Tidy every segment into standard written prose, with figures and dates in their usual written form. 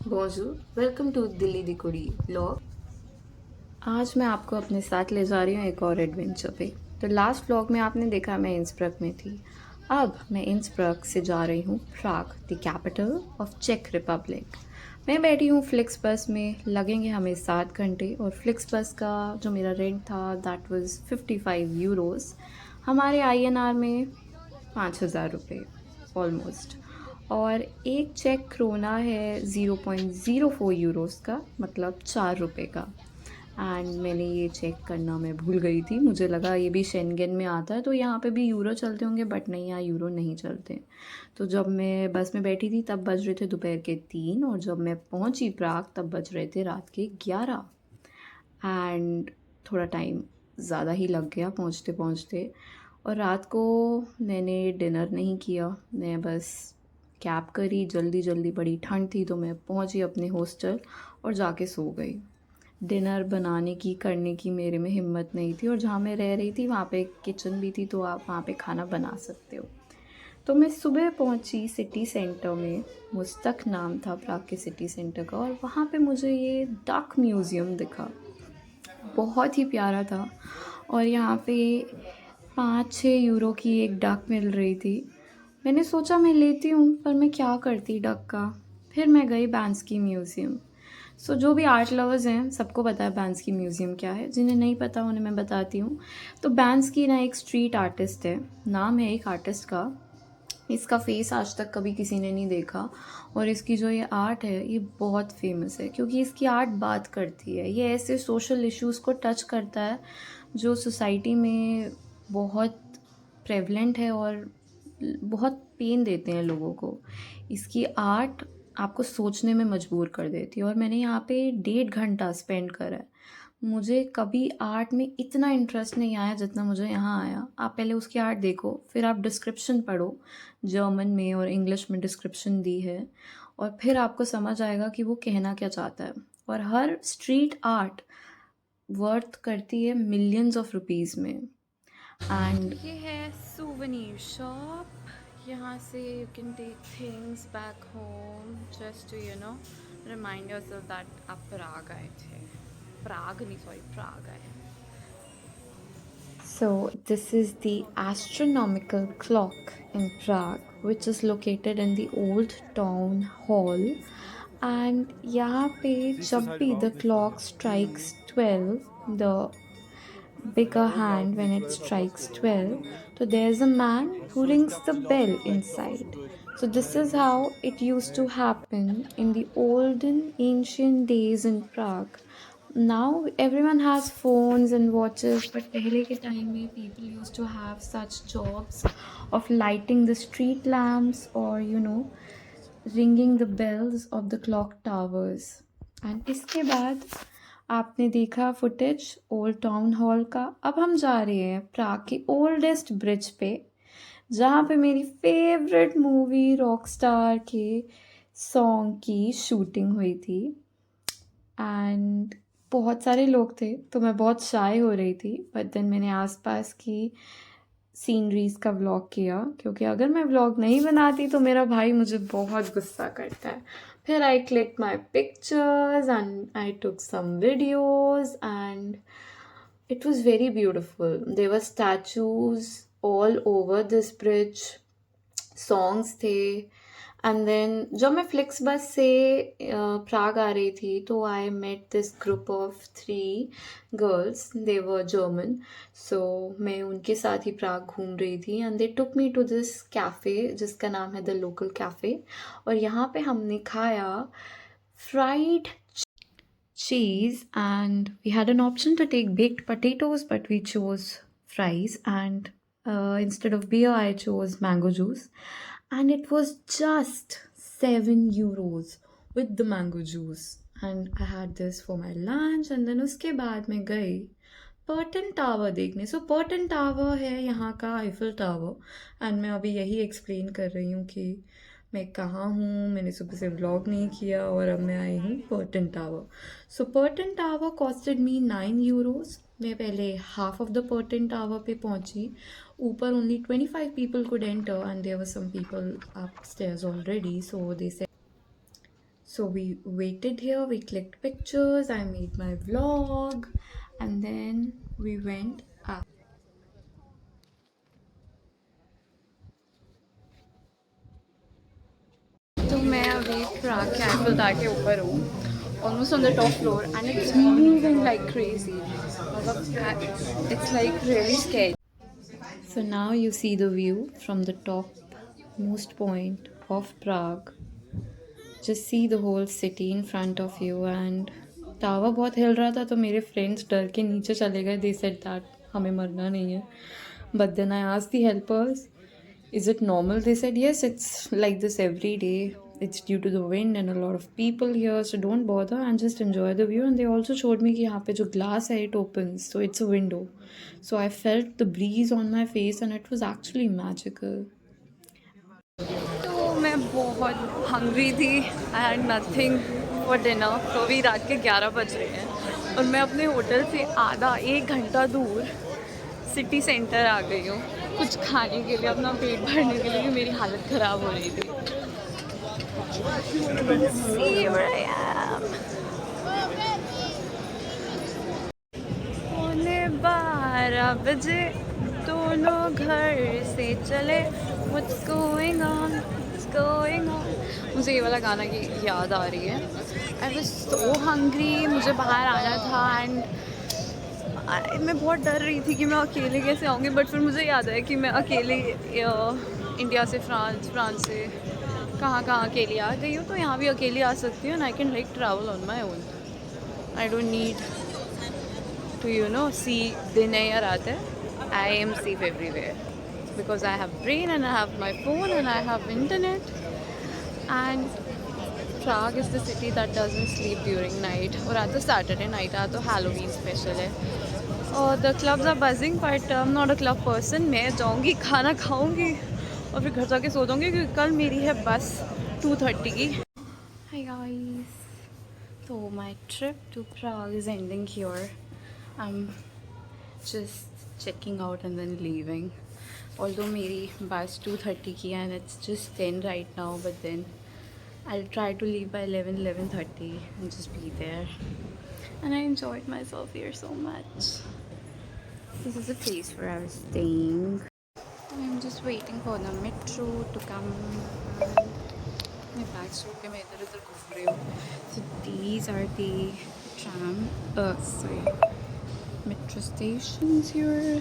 Bonjour, welcome to Delhi दी कुड़ी vlog. आज मैं आपको अपने साथ ले जा रही हूँ एक और एडवेंचर पे। तो लास्ट व्लॉग में आपने देखा मैं इंसब्रक में थी। अब मैं इंसब्रक से जा रही हूँ प्राग, द कैपिटल ऑफ चेक रिपब्लिक। मैं बैठी हूँ फ्लिक्स बस में, लगेंगे हमें 7 घंटे, और फ्लिक्स बस का जो मेरा रेंट था दैट वाज 55 यूरोज़, हमारे आईएनआर में 5,000 रुपये ऑलमोस्ट। और एक चेक क्रोना है 0.04 यूरोस का, मतलब 4 रुपये का। एंड मैंने ये चेक करना मैं भूल गई थी, मुझे लगा ये भी शेंगेन में आता है तो यहाँ पे भी यूरो चलते होंगे, बट नहीं, यहाँ यूरो नहीं चलते। तो जब मैं बस में बैठी थी तब बज रहे थे दोपहर के 3, और जब मैं पहुँची प्राग तब बज रहे थे रात के 11। एंड थोड़ा टाइम ज़्यादा ही लग गया पहुँचते पहुँचते। और रात को मैंने डिनर नहीं किया, मैं बस कैब करी जल्दी जल्दी, बड़ी ठंड थी तो मैं पहुँची अपने हॉस्टल और जाके सो गई। डिनर बनाने की करने की मेरे में हिम्मत नहीं थी, और जहाँ मैं रह रही थी वहाँ पे किचन भी थी तो आप वहाँ पे खाना बना सकते हो। तो मैं सुबह पहुँची सिटी सेंटर में, मुस्तक नाम था प्राग के सिटी सेंटर का, और वहाँ पे मुझे ये डक म्यूज़ियम दिखा। बहुत ही प्यारा था, और यहाँ पे 5-6 यूरो की एक डक मिल रही थी। मैंने सोचा मैं लेती हूँ, पर मैं क्या करती डक का। फिर मैं गई बैंस्की म्यूज़ियम। सो जो भी आर्ट लवर्स हैं सबको पता है बैंस्की म्यूज़ियम क्या है, जिन्हें नहीं पता उन्हें मैं बताती हूँ। तो बैंस्की ना एक स्ट्रीट आर्टिस्ट है, नाम है एक आर्टिस्ट का। इसका फेस आज तक कभी किसी ने नहीं देखा, और इसकी जो ये आर्ट है ये बहुत फेमस है क्योंकि इसकी आर्ट बात करती है। ये ऐसे सोशल इश्यूज़ को टच करता है जो सोसाइटी में बहुत प्रेवलेंट है और बहुत पेन देते हैं लोगों को। इसकी आर्ट आपको सोचने में मजबूर कर देती है, और मैंने यहाँ पे 1.5 घंटा स्पेंड करा है। मुझे कभी आर्ट में इतना इंटरेस्ट नहीं आया जितना मुझे यहाँ आया। आप पहले उसकी आर्ट देखो, फिर आप डिस्क्रिप्शन पढ़ो, जर्मन में और इंग्लिश में डिस्क्रिप्शन दी है, और फिर आपको समझ आएगा कि वो कहना क्या चाहता है। और हर स्ट्रीट आर्ट वर्थ करती है मिलियंस ऑफ रुपीज़ में। एंड ये है सूवेनिर शॉप। यहाँ से you can take things back home just to remind yourself that आप प्राग आए थे। प्राग नहीं, सॉरी, प्राग आए। So, this is the astronomical clock in Prague, which is located in the old town hall. And यहाँ पे जब भी the clock strikes 12, the bigger hand when it strikes 12, so there's a man who rings the bell inside. So this is how it used to happen in the olden ancient days in Prague. Now everyone has phones and watches, but पहले के time में people used to have such jobs of lighting the street lamps, or ringing the bells of the clock towers. And इसके बाद आपने देखा footage old town hall का। अब हम जा रहे हैं प्राग के ओल्डेस्ट ब्रिज पे, जहाँ पे मेरी फेवरेट मूवी रॉकस्टार के सॉन्ग की शूटिंग हुई थी। एंड बहुत सारे लोग थे तो मैं बहुत शाय हो रही थी, बट देन मैंने आसपास की सीनरीज का व्लॉग किया, क्योंकि अगर मैं व्लॉग नहीं बनाती तो मेरा भाई मुझे बहुत गुस्सा करता है। फिर I click my pictures and I took some videos, and it was very beautiful. There were statues all over this bridge, songs थे। एंड देन जब मैं फ्लिक्स बस से प्राग आ रही थी तो I met this group of 3 girls, they were German. So मैं उनके साथ ही प्राग घूम रही थी, and they took me to this cafe जिसका नाम है द लोकल कैफ़े। और यहाँ पे हमने खाया fried cheese, and we had an option to take baked potatoes, but we chose fries. And instead of beer I chose mango juice, and it was just 7 euros with the mango juice. And I had this for my lunch, and then उसके बाद मैं गई पर्टन tower देखने। सो Petrin tower है यहाँ का Eiffel tower, and मैं अभी यही एक्सप्लेन कर रही हूँ कि मैं कहाँ हूँ। मैंने सुबह से व्लॉग नहीं किया और अब मैं आई हूँ Petrin Tower. So Petrin Tower costed me 9 euros. मैं पहले half of the Petrin Tower पे पहुँची। ऊपर only 25 people could enter, and there were some people upstairs already, so they said So we waited here, we clicked pictures, I made my vlog, and then we went up. तो मैं अभी प्राग के Eiffel tower के ऊपर हूँ, almost on the top floor, and it's moving like crazy, मतलब it's like really scary. So now you see the view from the top most point of Prague. Just see the whole city in front of you, and tower बहुत हिल रहा था तो मेरे friends डर के नीचे चले गए. They said that हमें मरना नहीं है. But then I asked the helpers, is it normal? They said yes, it's like this every day. It's due to the wind and a lot of people here, so don't bother and just enjoy the view. And they also showed me कि यहाँ पे जो glass है it opens, so it's a window. So I felt the breeze on my face and it was actually magical. तो मैं बहुत hungry थी. I had nothing for dinner. तो अभी रात के 11 बज रहे हैं और मैं अपने होटल से आधा 1 घंटा दूर सिटी सेंटर आ गई हूँ कुछ खाने के लिए, अपना पेट भरने के लिए, मेरी हालत ख़राब हो रही थी. See where I am. पौने 12 बजे दोनों घर से चले. What's going on? What's going on? मुझे ये वाला गाना की याद आ रही है. I was so hungry. मुझे बाहर आना था एंड मैं बहुत डर रही थी कि मैं अकेले कैसे आऊँगी. बट फिर मुझे याद आया कि मैं अकेले इंडिया से फ्रांस से कहाँ अकेली आ गई हूँ, तो यहाँ भी अकेली आ सकती हूँ. And I can like travel on my own. I don't need to see दिन है या रात है. I am safe everywhere because I have brain and I have my phone and I have internet. And Prague is the city that doesn't sleep during night. और आज तो Saturday night है, तो Halloween special है. और the clubs are buzzing but I'm not a club person. मैं जाऊँगी, खाना खाऊँगी और फिर घर जाके सो जाऊँगी क्योंकि कल मेरी है बस 2:30 की. Hi guys. So my trip to Prague is ending here. I'm just checking out and then leaving. Although मेरी bus 2:30 की and it's just 10 right now, but then I'll try to leave by 11:30 and just be there. And I enjoyed myself here so much. This is the place where I was staying. I'm just waiting for the metro to come. My bags छोड़ के मैं इधर उधर घूम रही हूँ. So these are the metro stations here.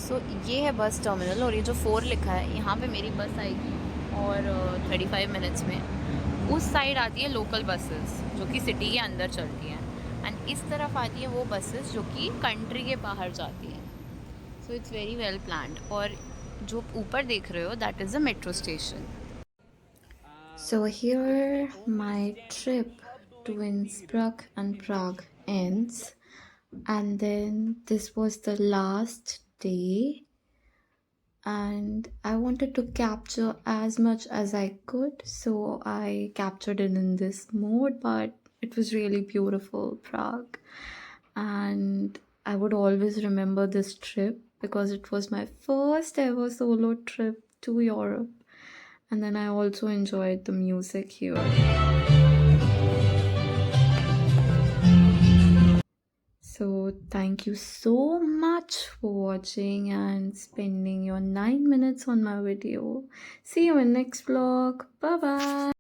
सो ये है बस टर्मिनल और ये जो 4 लिखा है यहाँ पे मेरी बस आएगी और 35 मिनट्स में. उस साइड आती है लोकल बसेस जो कि सिटी के अंदर चलती हैं एंड इस तरफ आती है वो बसेस जो कि कंट्री के बाहर जाती हैं. So it's very well planned. और जो ऊपर देख रहे हो that is a metro station. So here my trip to Innsbruck and Prague ends. And then this was the last day and I wanted to capture as much as I could, so I captured it in this mode. But it was really beautiful, Prague, and I would always remember this trip because it was my first ever solo trip to Europe. And then I also enjoyed the music here. So thank you so much for watching and spending your 9 minutes on my video. See you in next vlog. Bye bye.